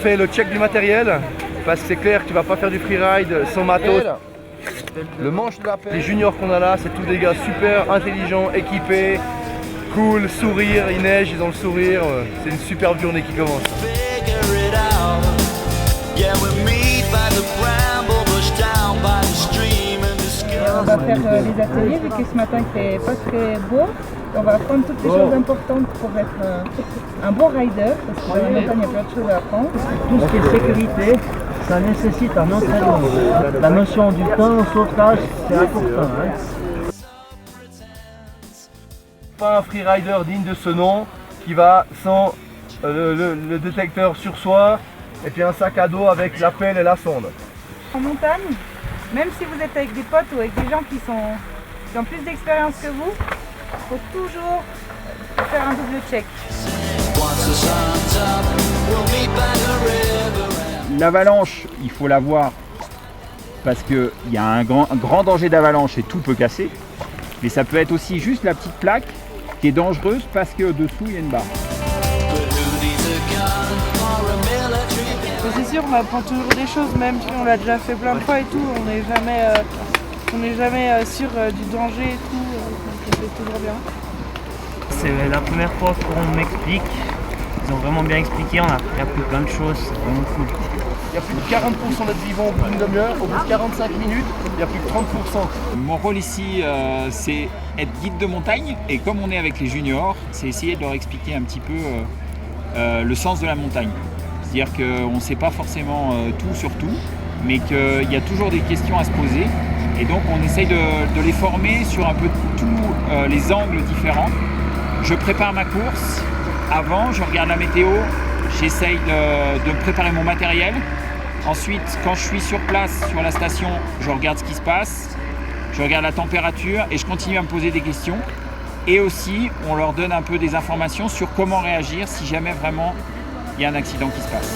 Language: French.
fait le check du matériel, parce que c'est clair que tu vas pas faire du freeride sans matos. Le manche de la pelle. Les juniors qu'on a là, c'est tous des gars super intelligents, équipés, cool, sourire, il neige, ils ont le sourire. C'est une superbe journée qui commence. On va faire les ateliers vu que ce matin il fait pas très beau. On va apprendre toutes les choses importantes pour être un bon rider, parce que dans la montagne il y a plein de choses à apprendre. Tout ce qui est sécurité, ça nécessite un entraînement. La notion du temps au sauvetage, c'est important. Pas un freerider digne de ce nom qui va sans le détecteur sur soi et puis un sac à dos avec la pelle et la sonde. En montagne, même si vous êtes avec des potes ou avec des gens qui ont plus d'expérience que vous, il faut toujours faire un double check. L'avalanche, il faut la voir parce qu'il y a un grand danger d'avalanche et tout peut casser. Mais ça peut être aussi juste la petite plaque qui est dangereuse parce qu'au-dessous il y a une barre. C'est sûr, on apprend toujours des choses, même si on l'a déjà fait plein de fois et tout, on n'est jamais sûr du danger et tout, donc c'est toujours bien. C'est la première fois qu'on m'explique. Ils ont vraiment bien expliqué, on a appris plein de choses, c'est vraiment cool. Il y a plus de 40% d'être vivant au bout d'une demi-heure, au bout de 45 minutes, il y a plus de 30%. Mon rôle ici, c'est être guide de montagne et comme on est avec les juniors, c'est essayer de leur expliquer un petit peu le sens de la montagne. C'est-à-dire qu'on ne sait pas forcément tout sur tout, mais qu'il y a toujours des questions à se poser. Et donc on essaye de les former sur un peu tous les angles différents. Je prépare ma course. Avant, je regarde la météo, j'essaye de me préparer mon matériel. Ensuite, quand je suis sur place, sur la station, je regarde ce qui se passe, je regarde la température et je continue à me poser des questions. Et aussi, on leur donne un peu des informations sur comment réagir si jamais vraiment il y a un accident qui se passe.